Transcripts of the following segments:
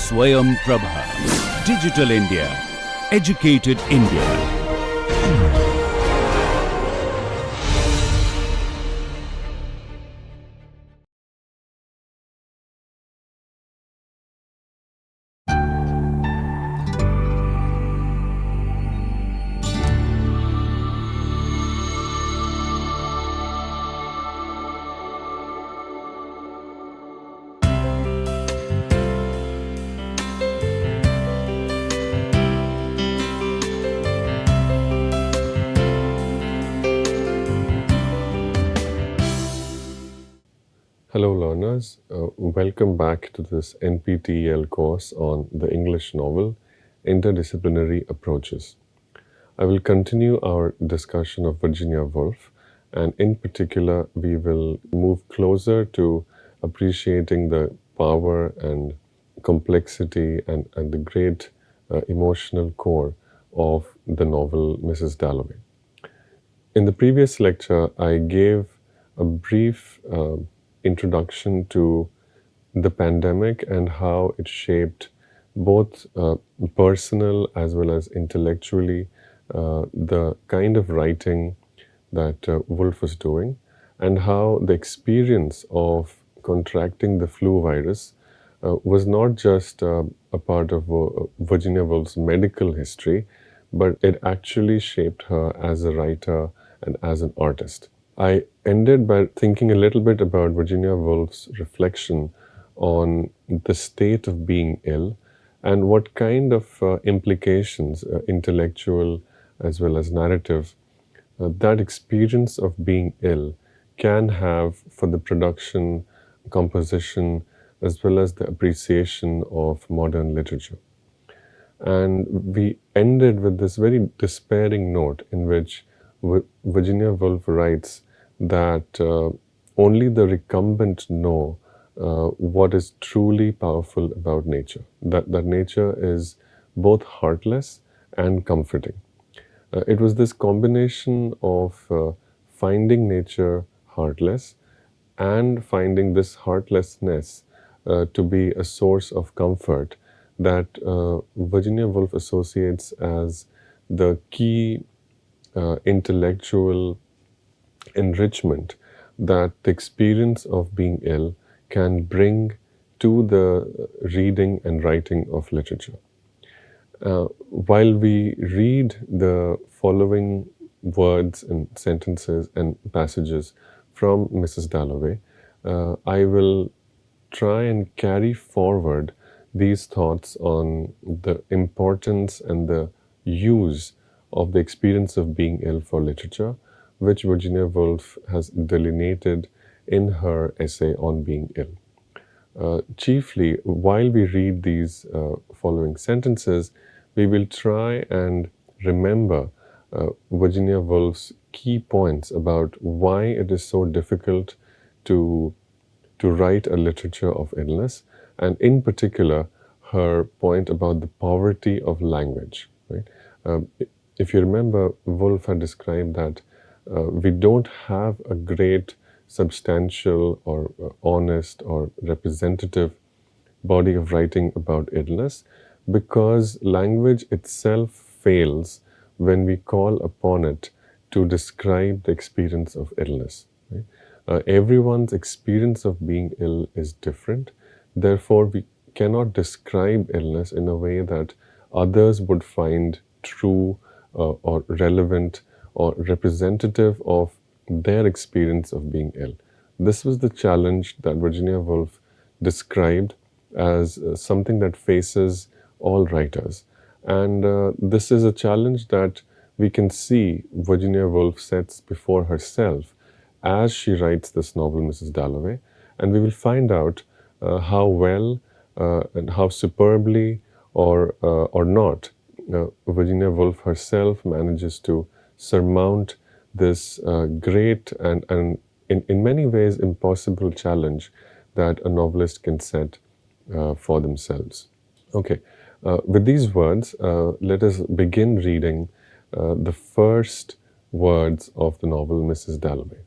Swayam Prabha. Digital India. Educated India. Hello learners, welcome back to this NPTEL course on the English novel, Interdisciplinary Approaches. I will continue our discussion of Virginia Woolf, and in particular we will move closer to appreciating the power and complexity and the great emotional core of the novel Mrs. Dalloway. In the previous lecture, I gave a brief introduction to the pandemic and how it shaped both personal as well as intellectually the kind of writing that Woolf was doing, and how the experience of contracting the flu virus was not just a part of Virginia Woolf's medical history, but it actually shaped her as a writer and as an artist. I ended by thinking a little bit about Virginia Woolf's reflection on the state of being ill and what kind of implications, intellectual as well as narrative, that experience of being ill can have for the production, composition, as well as the appreciation of modern literature. And we ended with this very despairing note in which Virginia Woolf writes that only the recumbent know what is truly powerful about nature, that nature is both heartless and comforting. It was this combination of finding nature heartless and finding this heartlessness to be a source of comfort that Virginia Woolf associates as the key intellectual enrichment that the experience of being ill can bring to the reading and writing of literature. While we read the following words and sentences and passages from Mrs. Dalloway, I will try and carry forward these thoughts on the importance and the use of the experience of being ill for literature, which Virginia Woolf has delineated in her essay on being ill. Chiefly, while we read these following sentences, we will try and remember Virginia Woolf's key points about why it is so difficult to write a literature of illness, and in particular, her point about the poverty of language. Right? If you remember, Woolf had described that we don't have a great substantial or honest or representative body of writing about illness because language itself fails when we call upon it to describe the experience of illness. Right? Everyone's experience of being ill is different. Therefore, we cannot describe illness in a way that others would find true or relevant or representative of their experience of being ill. This was the challenge that Virginia Woolf described as something that faces all writers. And this is a challenge that we can see Virginia Woolf sets before herself as she writes this novel, Mrs. Dalloway. And we will find out how well and how superbly or not Virginia Woolf herself manages to surmount this great and in many ways impossible challenge that a novelist can set for themselves. Okay, with these words, let us begin reading the first words of the novel Mrs. Dalloway.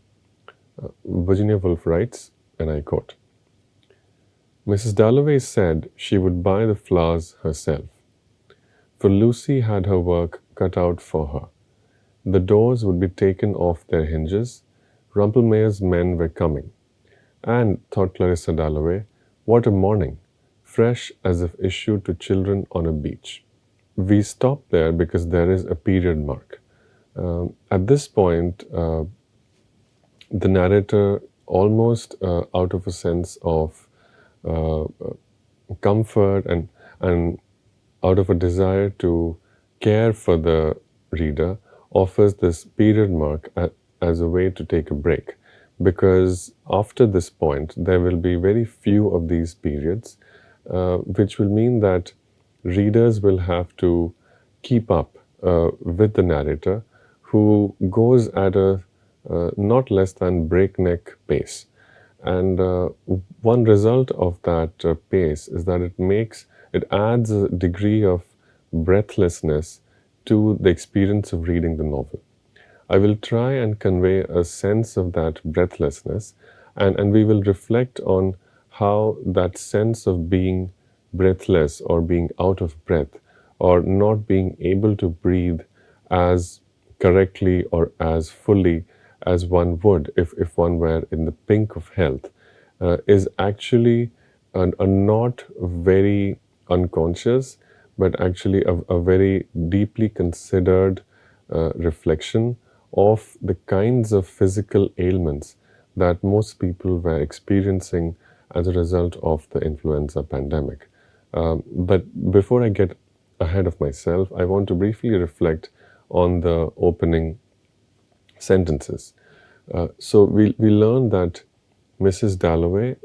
Virginia Woolf writes, and I quote, Mrs. Dalloway said she would buy the flowers herself, for Lucy had her work cut out for her. The doors would be taken off their hinges. Rumpelmayer's men were coming. And, thought Clarissa Dalloway, what a morning, fresh as if issued to children on a beach. We stop there because there is a period mark. At this point, the narrator, almost out of a sense of uh, comfort and out of a desire to care for the reader, offers this period mark as a way to take a break. Because after this point, there will be very few of these periods, which will mean that readers will have to keep up with the narrator, who goes at a not less than breakneck pace. And one result of that pace is that it adds a degree of breathlessness to the experience of reading the novel. I will try and convey a sense of that breathlessness, and we will reflect on how that sense of being breathless or being out of breath or not being able to breathe as correctly or as fully as one would if one were in the pink of health is actually a not very unconscious, but actually a very deeply considered reflection of the kinds of physical ailments that most people were experiencing as a result of the influenza pandemic. But before I get ahead of myself, I want to briefly reflect on the opening sentences. So we learn that Mrs. Dalloway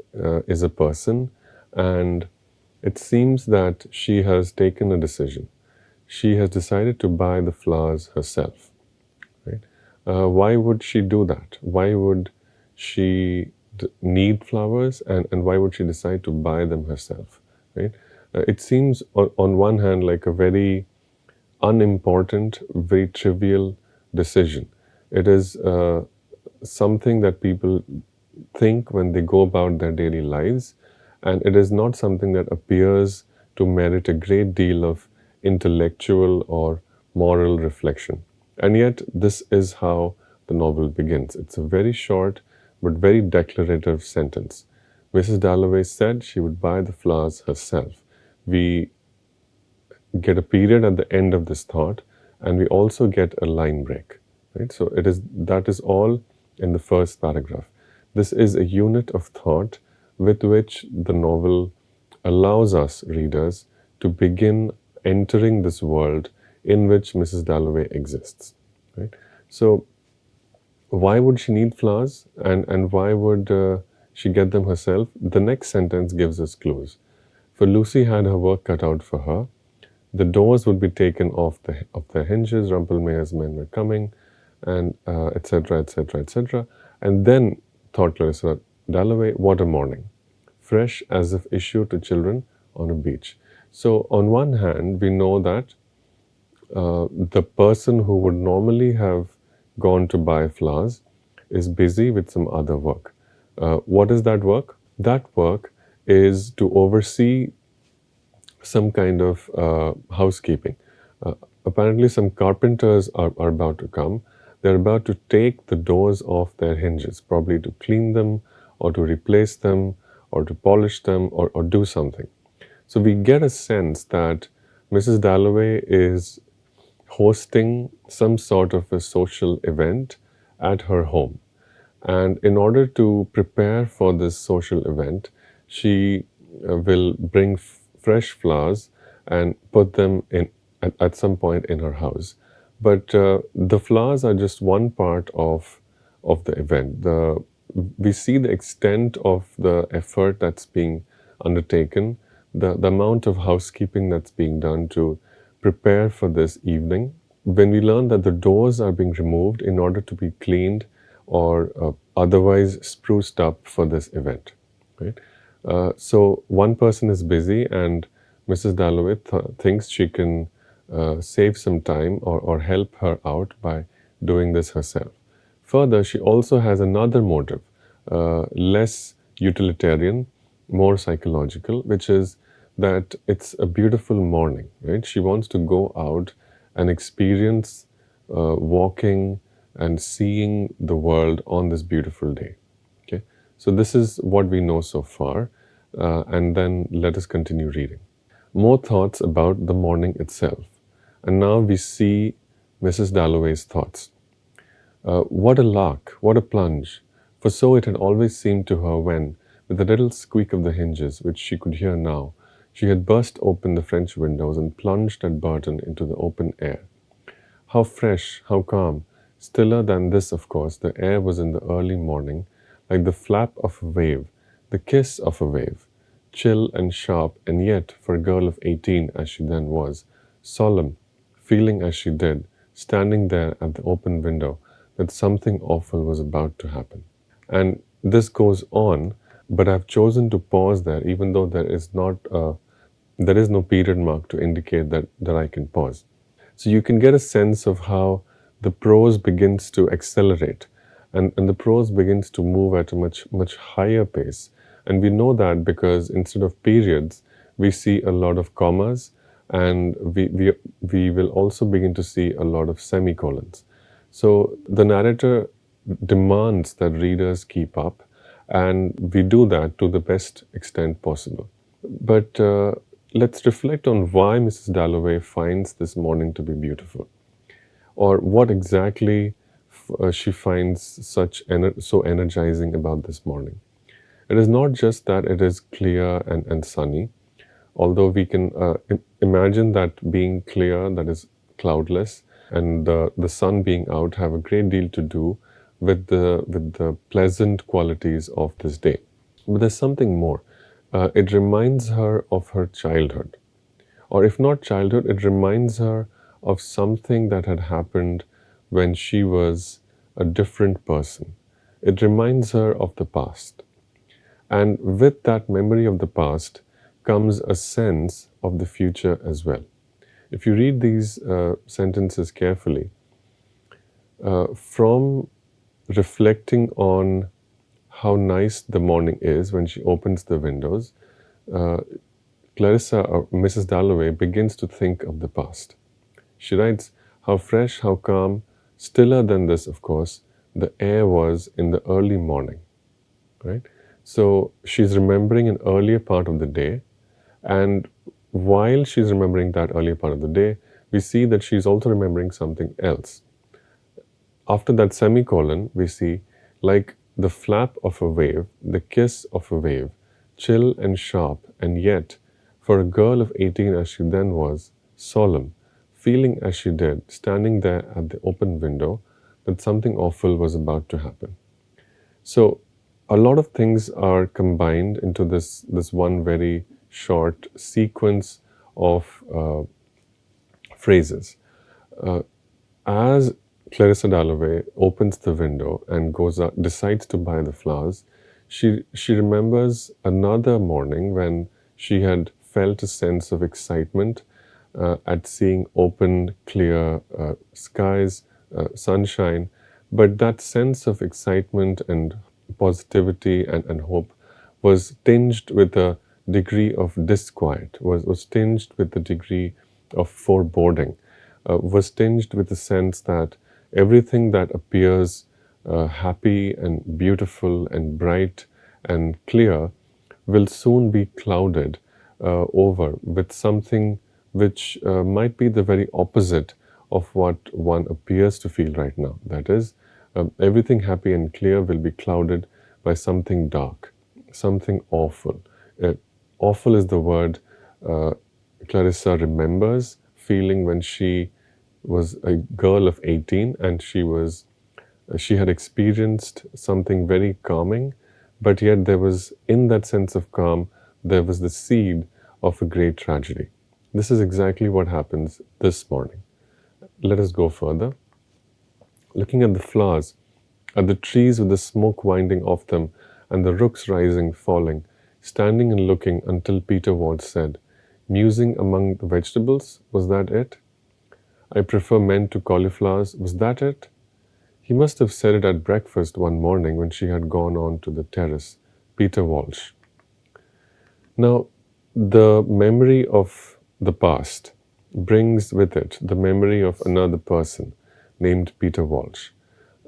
is a person, and it seems that she has taken a decision. She has decided to buy the flowers herself. Right? Why would she do that? Why would she need flowers, and why would she decide to buy them herself? Right? It seems on one hand like a very unimportant, very trivial decision. It is something that people think when they go about their daily lives, and it is not something that appears to merit a great deal of intellectual or moral reflection. And yet, this is how the novel begins. It's a very short but very declarative sentence. Mrs. Dalloway said she would buy the flowers herself. We get a period at the end of this thought, and we also get a line break. Right? So that is all in the first paragraph. This is a unit of thought with which the novel allows us readers to begin entering this world in which Mrs. Dalloway exists. Right? So why would she need flowers, and why would she get them herself? The next sentence gives us clues. For Lucy had her work cut out for her. The doors would be taken off their hinges. Rumpelmayer's men were coming, and etc., etc., etc. And then, thought Clarissa Dalloway, what a morning, fresh as if issued to children on a beach. So, on one hand, we know that the person who would normally have gone to buy flowers is busy with some other work. What is that work? That work is to oversee some kind of housekeeping. Apparently, some carpenters are about to come. They're about to take the doors off their hinges, probably to clean them or to replace them or to polish them or do something. So we get a sense that Mrs. Dalloway is hosting some sort of a social event at her home. And in order to prepare for this social event, she will bring fresh flowers and put them in at some point in her house. But the flowers are just one part of the event. We see the extent of the effort that's being undertaken, the amount of housekeeping that's being done to prepare for this evening. When we learn that the doors are being removed in order to be cleaned or otherwise spruced up for this event. Right? So one person is busy, and Mrs. Dalloway thinks she can save some time or help her out by doing this herself. Further, she also has another motive, less utilitarian, more psychological, which is that it's a beautiful morning, right? She wants to go out and experience walking and seeing the world on this beautiful day. Okay, so this is what we know so far, and then let us continue reading. More thoughts about the morning itself. And now we see Mrs. Dalloway's thoughts. What a lark, what a plunge! For so it had always seemed to her when, with a little squeak of the hinges, which she could hear now, she had burst open the French windows and plunged at Burton into the open air. How fresh, how calm! Stiller than this, of course, the air was in the early morning, like the flap of a wave, the kiss of a wave, chill and sharp, and yet, for a girl of 18 as she then was, solemn, feeling as she did, standing there at the open window, that something awful was about to happen. And this goes on, but I've chosen to pause there, even though there is no period mark to indicate that I can pause. So you can get a sense of how the prose begins to accelerate, and the prose begins to move at a much higher pace. And we know that because instead of periods, we see a lot of commas, and we will also begin to see a lot of semicolons. So the narrator demands that readers keep up, and we do that to the best extent possible. But let's reflect on why Mrs. Dalloway finds this morning to be beautiful, or what exactly she finds so energizing about this morning. It is not just that it is clear and sunny, although we can imagine that being clear, that is cloudless, and the sun being out have a great deal to do with the pleasant qualities of this day. But there's something more. It reminds her of her childhood. Or if not childhood, it reminds her of something that had happened when she was a different person. It reminds her of the past. And with that memory of the past comes a sense of the future as well. If you read these sentences carefully, from reflecting on how nice the morning is when she opens the windows, Clarissa, or Mrs. Dalloway, begins to think of the past. She writes, how fresh, how calm, stiller than this, of course, the air was in the early morning, right? So she's remembering an earlier part of the day, and while she's remembering that earlier part of the day, we see that she's also remembering something else. After that semicolon, we see, like the flap of a wave, the kiss of a wave, chill and sharp, and yet, for a girl of 18 as she then was, solemn, feeling as she did, standing there at the open window, that something awful was about to happen. So, a lot of things are combined into this one very short sequence of phrases. As Clarissa Dalloway opens the window and goes out, decides to buy the flowers, she remembers another morning when she had felt a sense of excitement at seeing open, clear skies, sunshine, but that sense of excitement and positivity and hope was tinged with a degree of disquiet, was tinged with a degree of foreboding, was tinged with the sense that everything that appears happy and beautiful and bright and clear will soon be clouded over with something which might be the very opposite of what one appears to feel right now. That is, everything happy and clear will be clouded by something dark, something awful. Awful is the word Clarissa remembers feeling when she was a girl of 18 and she had experienced something very calming, but yet there was, in that sense of calm, there was the seed of a great tragedy. This is exactly what happens this morning. Let us go further. Looking at the flowers, at the trees with the smoke winding off them and the rooks rising, falling, standing and looking until Peter Ward said, musing among the vegetables, was that it? I prefer men to cauliflowers, was that it? He must have said it at breakfast one morning when she had gone on to the terrace. Peter Walsh. Now, the memory of the past brings with it the memory of another person named Peter Walsh.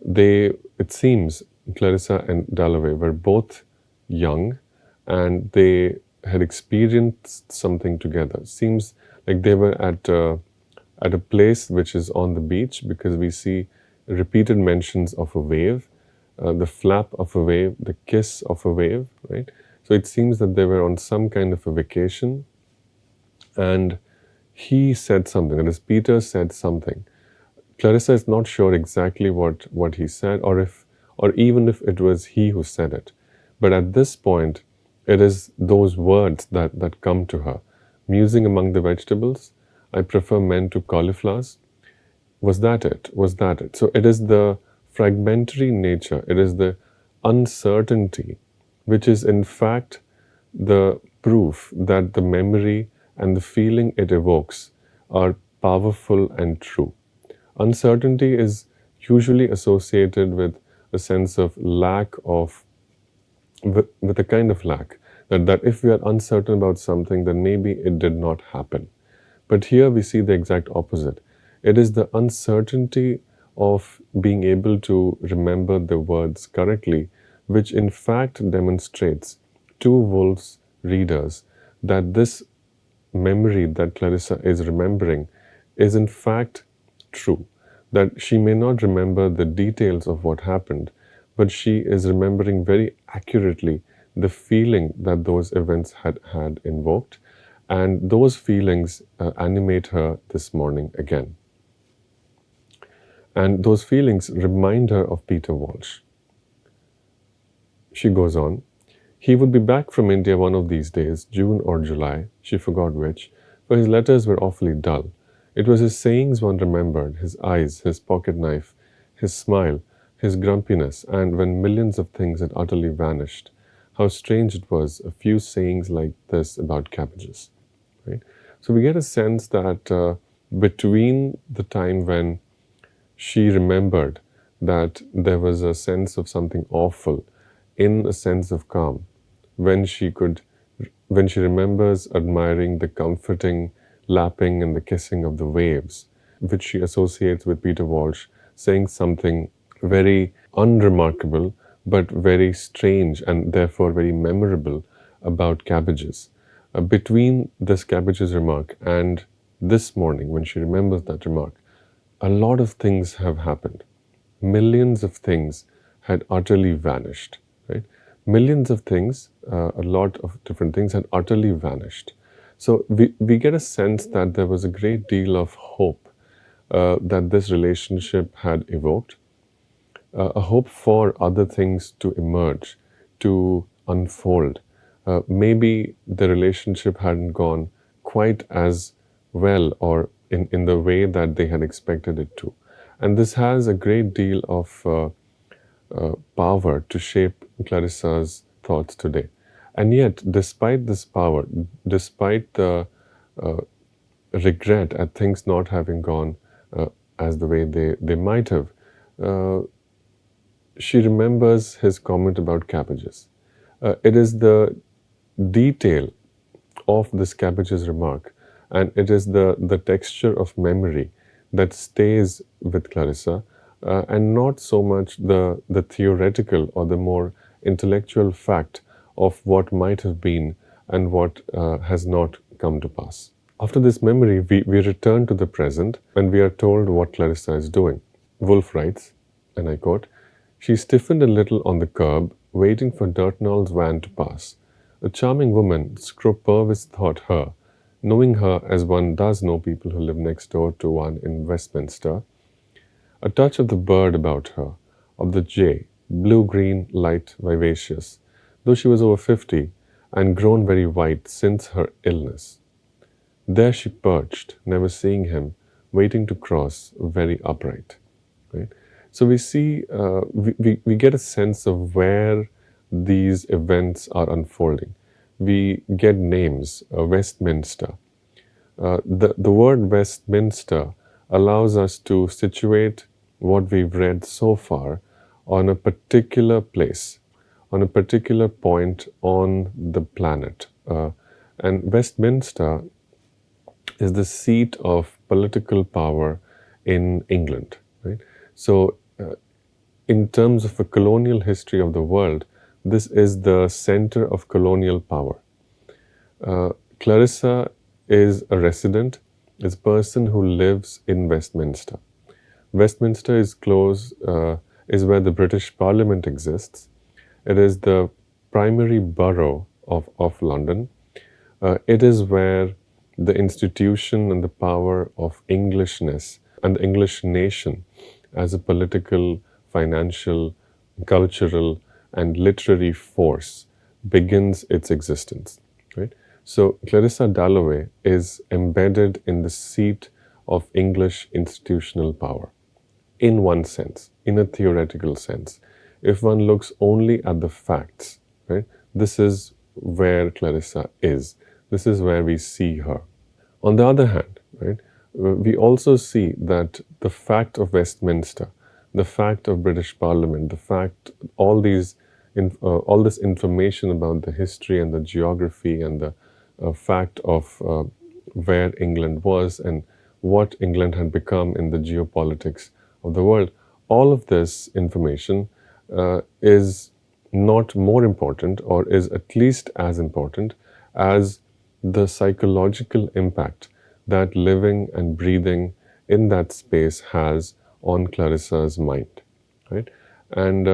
It seems, Clarissa and Dalloway were both young and they had experienced something together. Seems like they were at a place which is on the beach, because we see repeated mentions of a wave, the flap of a wave, the kiss of a wave, right? So it seems that they were on some kind of a vacation, and he said something, that is, Peter said something. Clarissa is not sure exactly what he said, or even if it was he who said it. But at this point, it is those words that come to her. Musing among the vegetables, I prefer men to cauliflowers. Was that it? Was that it? So it is the fragmentary nature, it is the uncertainty, which is in fact the proof that the memory and the feeling it evokes are powerful and true. Uncertainty is usually associated with a sense of lack of, with a kind of lack, that if we are uncertain about something, then maybe it did not happen. But here we see the exact opposite. It is the uncertainty of being able to remember the words correctly, which in fact demonstrates to Woolf's readers that this memory that Clarissa is remembering is in fact true. That she may not remember the details of what happened, but she is remembering very accurately the feeling that those events had invoked, and those feelings animate her this morning again. And those feelings remind her of Peter Walsh. She goes on, he would be back from India one of these days, June or July, she forgot which, for his letters were awfully dull. It was his sayings one remembered, his eyes, his pocket knife, his smile, his grumpiness, and when millions of things had utterly vanished, how strange it was, a few sayings like this about cabbages. Right? So we get a sense that between the time when she remembered that there was a sense of something awful in a sense of calm, when she remembers admiring the comforting lapping and the kissing of the waves, which she associates with Peter Walsh saying something very unremarkable but very strange and therefore very memorable about cabbages. Between this cabbages remark and this morning, when she remembers that remark, a lot of things have happened. Millions of things had utterly vanished, right? Millions of things, a lot of different things had utterly vanished. So we get a sense that there was a great deal of hope that this relationship had evoked, a hope for other things to emerge, to unfold. Maybe the relationship hadn't gone quite as well or in the way that they had expected it to. And this has a great deal of power to shape Clarissa's thoughts today. And yet, despite this power, despite the regret at things not having gone as the way they might have, she remembers his comment about cabbages. It is the detail of this cabbages remark, and it is the texture of memory that stays with Clarissa, and not so much the theoretical or the more intellectual fact of what might have been and what has not come to pass. After this memory, we return to the present and we are told what Clarissa is doing. Woolf writes, and I quote, "She stiffened a little on the curb, waiting for Dirtnall's van to pass. A charming woman, Scrope Purvis thought her, knowing her as one does know people who live next door to one in Westminster. A touch of the bird about her, of the jay, blue-green, light, vivacious, though she was over 50 and grown very white since her illness. There she perched, never seeing him, waiting to cross, very upright." Right? So we see, we get a sense of where these events are unfolding. We get names, Westminster. The word Westminster allows us to situate what we've read so far on a particular place, on a particular point on the planet, And Westminster is the seat of political power in England, right? So, in terms of a colonial history of the world, this is the center of colonial power. Clarissa is a resident, is a person who lives in Westminster. Westminster is where the British Parliament exists. It is the primary borough of London. It is where the institution and the power of Englishness and the English nation as a political, financial, cultural, and literary force begins its existence. Right? So Clarissa Dalloway is embedded in the seat of English institutional power, in one sense, in a theoretical sense. If one looks only at the facts, right, this is where Clarissa is. This is where we see her. On the other hand, right, we also see that the fact of Westminster, the fact of British Parliament, the fact, all this information about the history and the geography and the fact of where England was and what England had become in the geopolitics of the world, all of this information is not more important, or is at least as important as the psychological impact that living and breathing in that space has on Clarissa's mind, right? And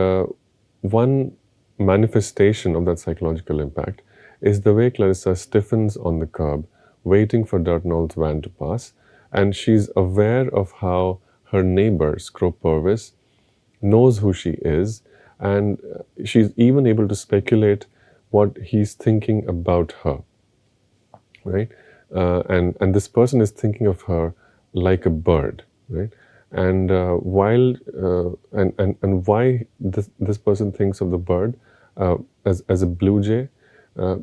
one manifestation of that psychological impact is the way Clarissa stiffens on the curb, waiting for Dartnall's van to pass, and she's aware of how her neighbor, Scrope Purvis, knows who she is, and she's even able to speculate what he's thinking about her, right? And this person is thinking of her like a bird, right? And why this person thinks of the bird as a blue jay,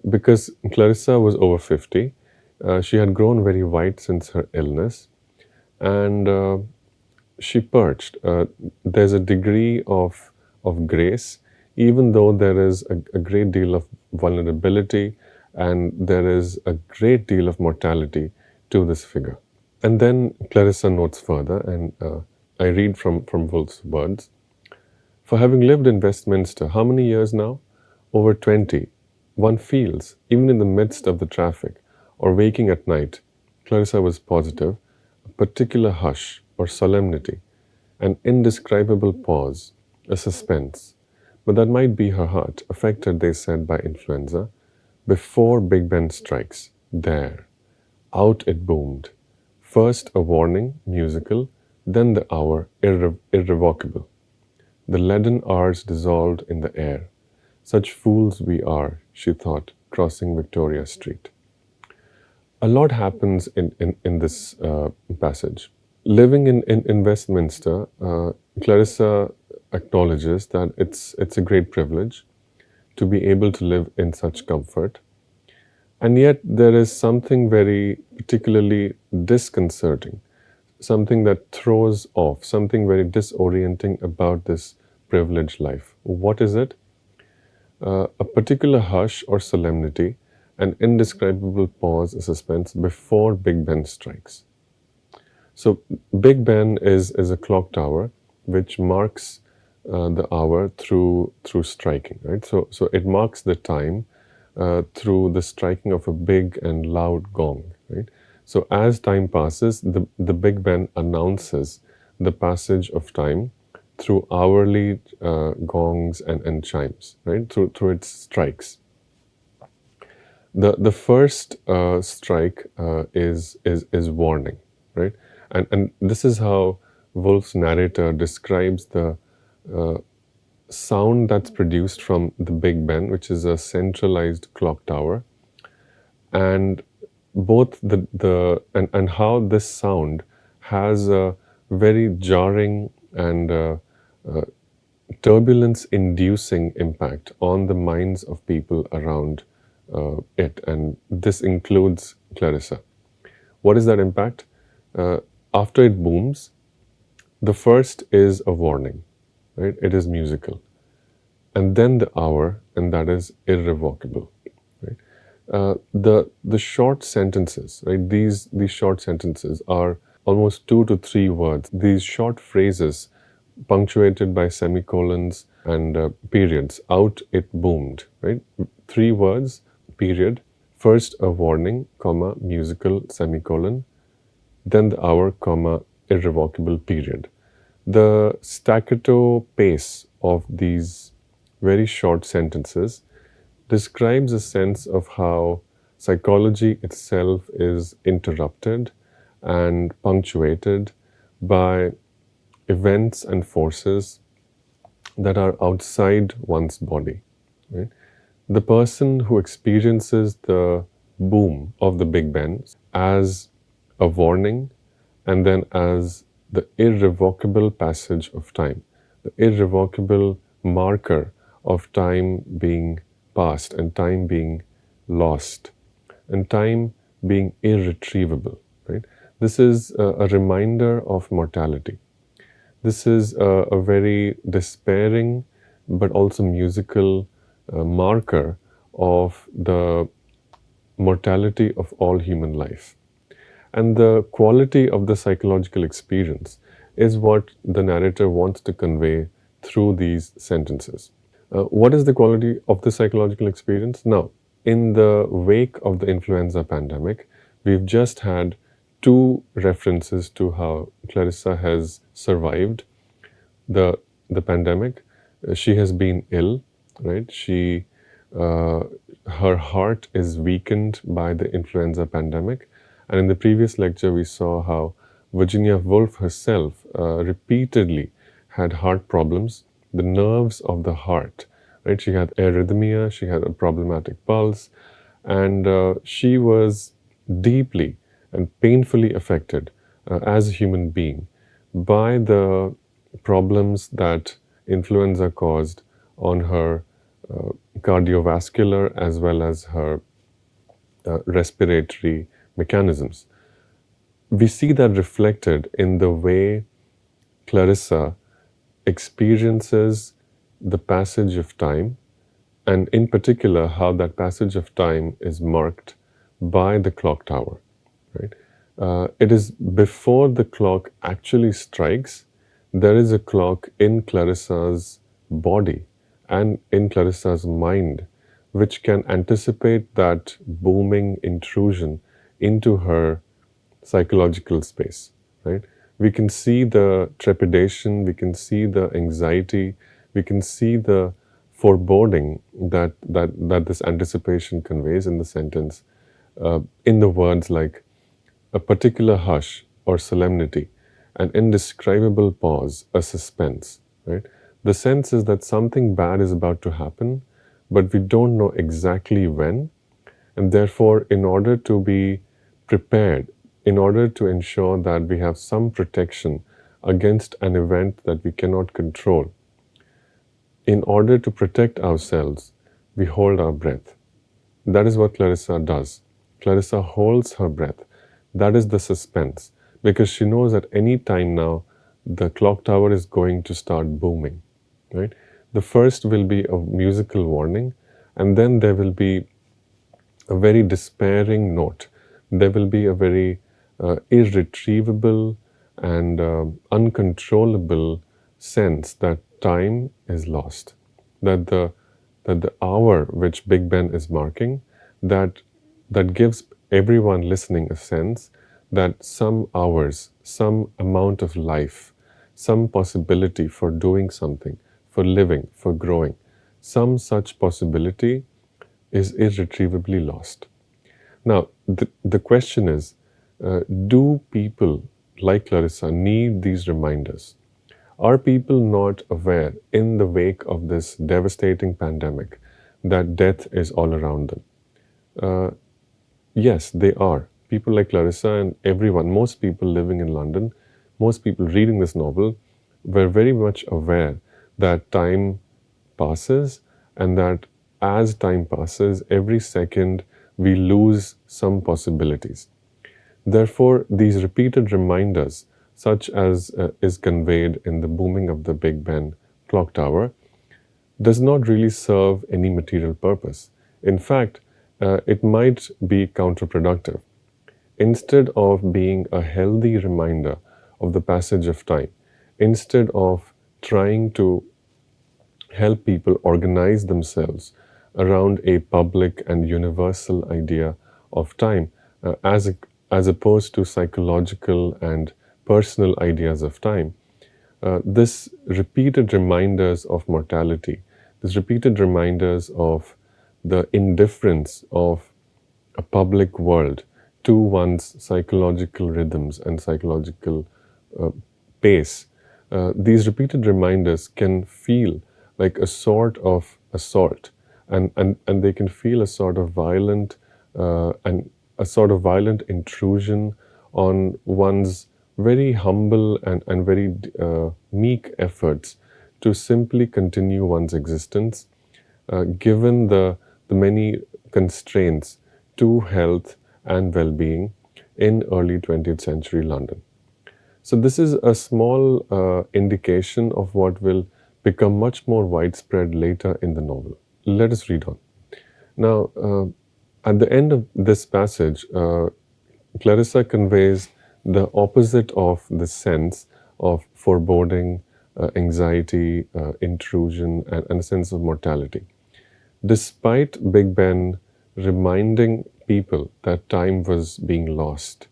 because Clarissa was over 50. She had grown very white since her illness, and she perched. There's a degree of grace, even though there is a great deal of vulnerability and there is a great deal of mortality to this figure. And then Clarissa notes further, and I read from Woolf's words. For having lived in Westminster, how many years now? Over 20. One feels, even in the midst of the traffic or waking at night, Clarissa was positive, a particular hush or solemnity, an indescribable pause, a suspense. But that might be her heart, affected, they said, by influenza. Before Big Ben strikes, there, out it boomed. First a warning, musical, then the hour, irrevocable. The leaden hours dissolved in the air. Such fools we are, she thought, crossing Victoria Street. A lot happens in this passage. Living in Westminster, Clarissa acknowledges that it's a great privilege to be able to live in such comfort. And yet there is something very particularly disconcerting, something that throws off, something very disorienting about this privileged life. What is it? A particular hush or solemnity, an indescribable pause, a suspense before Big Ben strikes. So Big Ben is a clock tower which marks the hour through striking, right? So it marks the time through the striking of a big and loud gong, right? So as time passes, the Big Ben announces the passage of time through hourly gongs and chimes, right? Through its strikes. The first strike is warning, right? And this is how Woolf's narrator describes the sound that's produced from the Big Ben, which is a centralized clock tower, and both and how this sound has a very jarring and turbulence-inducing impact on the minds of people around it, and this includes Clarissa. What is that impact? After it booms, the first is a warning, right? It is musical. And then the hour, and that is irrevocable, right? The short sentences, right? These short sentences are almost 2 to 3 words. These short phrases, punctuated by semicolons and periods. Out it boomed, right? 3 words, period. First a warning, comma, musical, semicolon. Then the hour, comma, irrevocable, period. The staccato pace of these very short sentences describes a sense of how psychology itself is interrupted and punctuated by events and forces that are outside one's body. Right? The person who experiences the boom of the Big Bang as a warning and then as the irrevocable passage of time, the irrevocable marker of time being past and time being lost and time being irretrievable. Right? This is a reminder of mortality. This is a very despairing but also musical marker of the mortality of all human life. And the quality of the psychological experience is what the narrator wants to convey through these sentences. What is the quality of the psychological experience? Now, in the wake of the influenza pandemic, we've just had 2 references to how Clarissa has survived the pandemic. She has been ill, right? Her heart is weakened by the influenza pandemic. And in the previous lecture, we saw how Virginia Woolf herself repeatedly had heart problems, the nerves of the heart, right? She had arrhythmia, she had a problematic pulse, and she was deeply and painfully affected as a human being by the problems that influenza caused on her cardiovascular as well as her respiratory mechanisms. We see that reflected in the way Clarissa experiences the passage of time, and in particular, how that passage of time is marked by the clock tower. Right? It is before the clock actually strikes, there is a clock in Clarissa's body and in Clarissa's mind, which can anticipate that booming intrusion into her psychological space, right? We can see the trepidation, we can see the anxiety, we can see the foreboding that this anticipation conveys in the sentence, in the words like a particular hush or solemnity, an indescribable pause, a suspense, right? The sense is that something bad is about to happen, but we don't know exactly when, and therefore, in order to be prepared, in order to ensure that we have some protection against an event that we cannot control, in order to protect ourselves, we hold our breath. That is what Clarissa does. Clarissa holds her breath. That is the suspense, because she knows at any time now the clock tower is going to start booming, right? The first will be a musical warning, and then there will be a very despairing note. There will be a very irretrievable and uncontrollable sense that time is lost, that the hour which Big Ben is marking, that gives everyone listening a sense that some hours, some amount of life, some possibility for doing something, for living, for growing, some such possibility is irretrievably lost. Now, the question is, do people like Clarissa need these reminders? Are people not aware in the wake of this devastating pandemic that death is all around them? Yes, they are. People like Clarissa and everyone, most people living in London, most people reading this novel, were very much aware that time passes and that as time passes, every second we lose some possibilities. Therefore, these repeated reminders, such as is conveyed in the booming of the Big Ben clock tower, does not really serve any material purpose. In fact, it might be counterproductive. Instead of being a healthy reminder of the passage of time, instead of trying to help people organize themselves around a public and universal idea of time, as opposed to psychological and personal ideas of time, this repeated reminders of mortality, this repeated reminders of the indifference of a public world to one's psychological rhythms and psychological pace, these repeated reminders can feel like a sort of assault, and they can feel a sort of violent and a sort of violent intrusion on one's very humble and very meek efforts to simply continue one's existence, given the many constraints to health and well-being in early 20th century London. So this is a small indication of what will become much more widespread later in the novel. Let us read on. Now, at the end of this passage, Clarissa conveys the opposite of the sense of foreboding, anxiety, intrusion, and a sense of mortality. Despite Big Ben reminding people that time was being lost,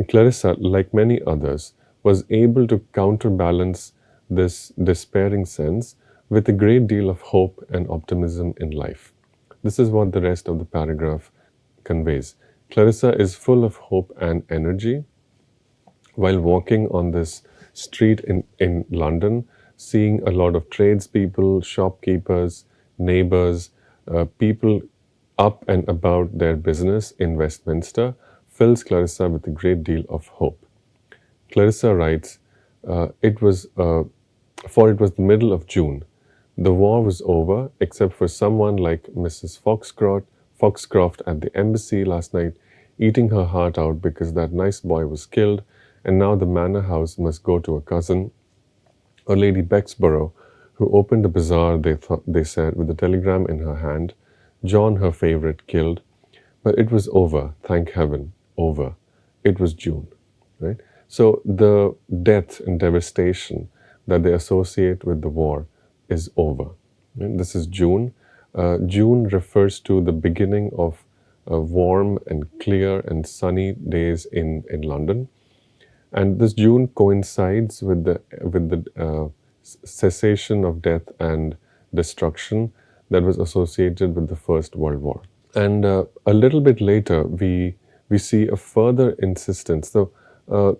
Clarissa, like many others, was able to counterbalance this despairing sense with a great deal of hope and optimism in life. This is what the rest of the paragraph conveys. Clarissa is full of hope and energy while walking on this street in London, seeing a lot of tradespeople, shopkeepers, neighbors, people up and about their business in Westminster, fills Clarissa with a great deal of hope. Clarissa writes, it was the middle of June. The war was over, except for someone like Mrs. Foxcroft at the embassy last night, eating her heart out because that nice boy was killed, and now the manor house must go to a cousin, or Lady Bexborough, who opened a bazaar, they said, with a telegram in her hand, John, her favorite, killed. But it was over, thank heaven, over. It was June, right? So the death and devastation that they associate with the war is over. And this is June. June refers to the beginning of warm and clear and sunny days in London. And this June coincides with the cessation of death and destruction that was associated with the First World War. And a little bit later, we see a further insistence. So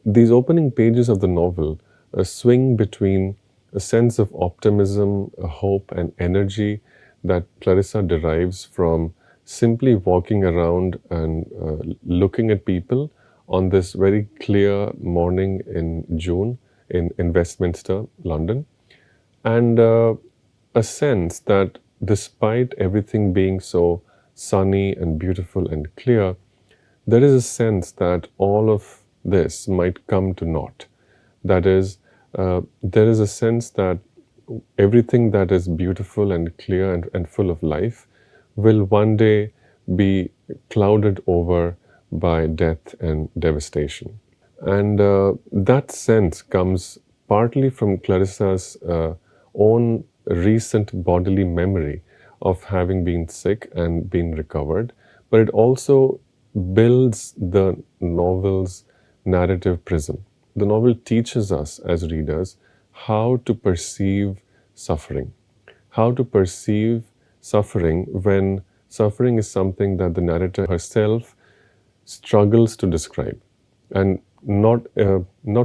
these opening pages of the novel swing between a sense of optimism, hope, and energy that Clarissa derives from simply walking around and looking at people on this very clear morning in June in Westminster, London, and a sense that despite everything being so sunny and beautiful and clear, there is a sense that all of this might come to naught. That is, there is a sense that everything that is beautiful and clear and full of life will one day be clouded over by death and devastation. And that sense comes partly from Clarissa's own recent bodily memory of having been sick and been recovered, but it also builds the novel's narrative prism. The novel teaches us as readers how to perceive suffering, how to perceive suffering when suffering is something that the narrator herself struggles to describe, and not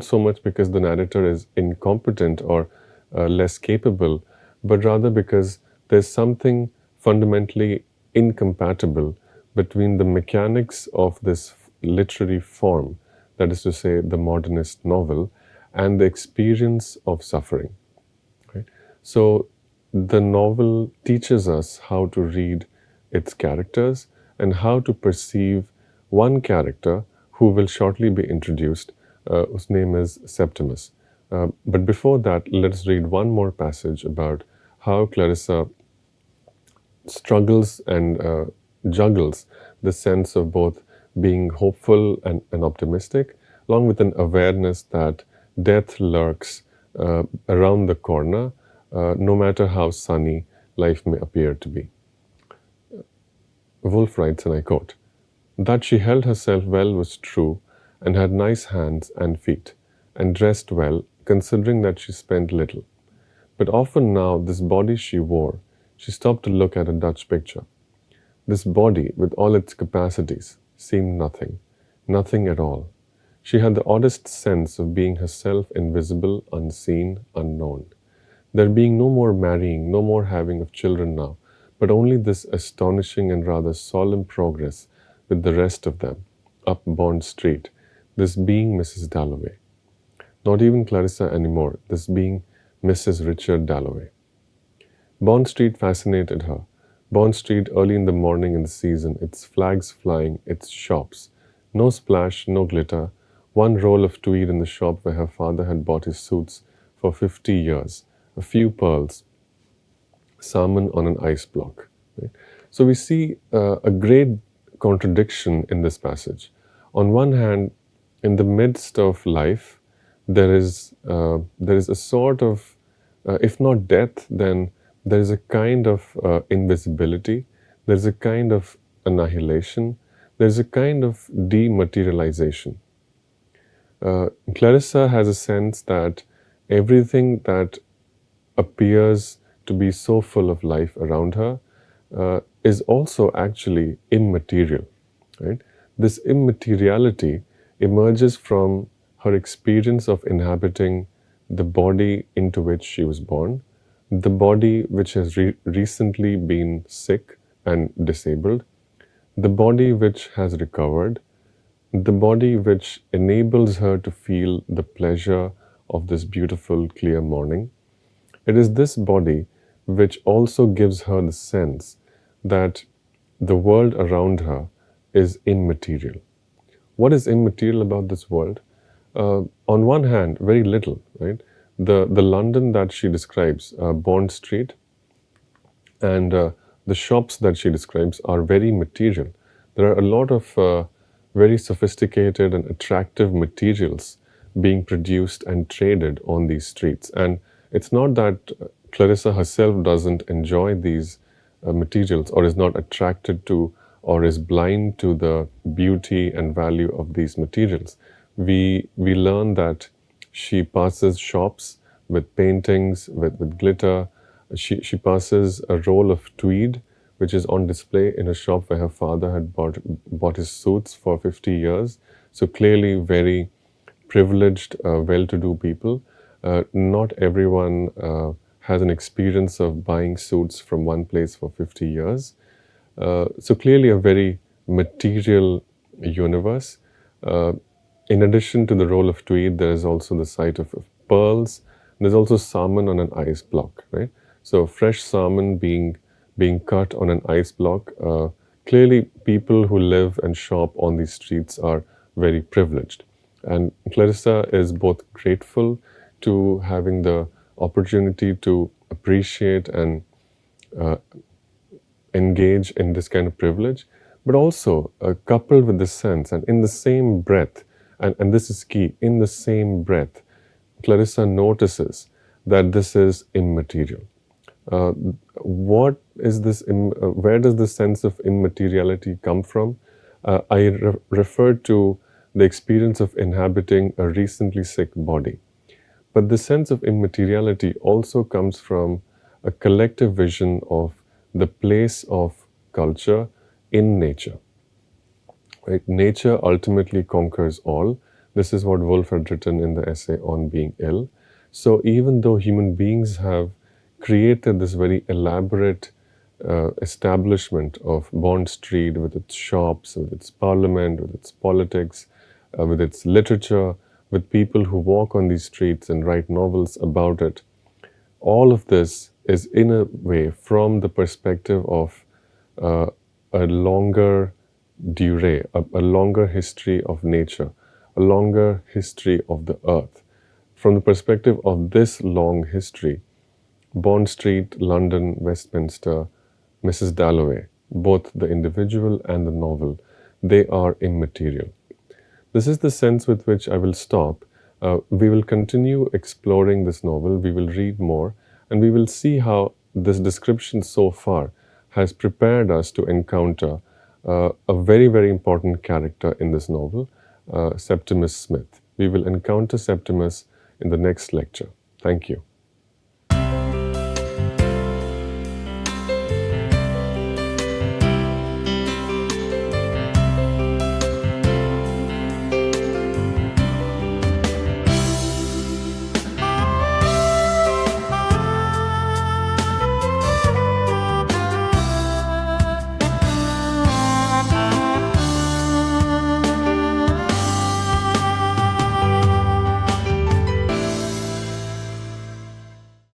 so much because the narrator is incompetent or less capable, but rather because there's something fundamentally incompatible between the mechanics of this literary form, that is to say, the modernist novel, and the experience of suffering. Right? So the novel teaches us how to read its characters and how to perceive one character who will shortly be introduced, whose name is Septimus. But before that, let's read one more passage about how Clarissa struggles and juggles the sense of both being hopeful and optimistic, along with an awareness that death lurks around the corner, no matter how sunny life may appear to be. Woolf writes, and I quote, "That she held herself well was true, and had nice hands and feet, and dressed well, considering that she spent little. But often now this body she wore, she stopped to look at a Dutch picture. This body, with all its capacities, seemed nothing, nothing at all. She had the oddest sense of being herself invisible, unseen, unknown. There being no more marrying, no more having of children now, but only this astonishing and rather solemn progress with the rest of them, up Bond Street, this being Mrs. Dalloway. Not even Clarissa anymore, this being Mrs. Richard Dalloway. Bond Street fascinated her. Bond Street early in the morning in the season, its flags flying, its shops. No splash, no glitter, one roll of tweed in the shop where her father had bought his suits for 50 years, a few pearls, salmon on an ice block. Right? So we see a great contradiction in this passage. On one hand, in the midst of life, there is a sort of, if not death, then there is a kind of invisibility, there is a kind of annihilation, there is a kind of dematerialization. Clarissa has a sense that everything that appears to be so full of life around her is also actually immaterial. Right? This immateriality emerges from her experience of inhabiting the body into which she was born, the body which has recently been sick and disabled, the body which has recovered, the body which enables her to feel the pleasure of this beautiful, clear morning. It is this body which also gives her the sense that the world around her is immaterial. What is immaterial about this world? On one hand, very little, right? The London that she describes, Bond Street, and the shops that she describes are very material. There are a lot of very sophisticated and attractive materials being produced and traded on these streets. And it's not that Clarissa herself doesn't enjoy these materials or is not attracted to or is blind to the beauty and value of these materials. We learn that she passes shops with paintings, with glitter. She passes a roll of tweed, which is on display in a shop where her father had bought his suits for 50 years. So clearly very privileged, well-to-do people. Not everyone has an experience of buying suits from one place for 50 years. So clearly a very material universe. In addition to the roll of tweed, there is also the sight of pearls. There's also salmon on an ice block, right? So fresh salmon being cut on an ice block. Clearly, people who live and shop on these streets are very privileged. And Clarissa is both grateful to having the opportunity to appreciate and engage in this kind of privilege, but also coupled with the sense and in the same breath, and this is key, in the same breath, Clarissa notices that this is immaterial. What is this? Where does the sense of immateriality come from? I referred to the experience of inhabiting a recently sick body. But the sense of immateriality also comes from a collective vision of the place of culture in nature. Right? Nature ultimately conquers all. This is what Woolf had written in the essay on being ill. So even though human beings have created this very elaborate establishment of Bond Street with its shops, with its parliament, with its politics, with its literature, with people who walk on these streets and write novels about it, all of this is in a way from the perspective of a longer durée, a longer history of nature, a longer history of the earth. From the perspective of this long history, Bond Street, London, Westminster, Mrs. Dalloway, both the individual and the novel, they are immaterial. This is the sense with which I will stop. We will continue exploring this novel, we will read more, and we will see how this description so far has prepared us to encounter a very, very important character in this novel, Septimus Smith. We will encounter Septimus in the next lecture. Thank you.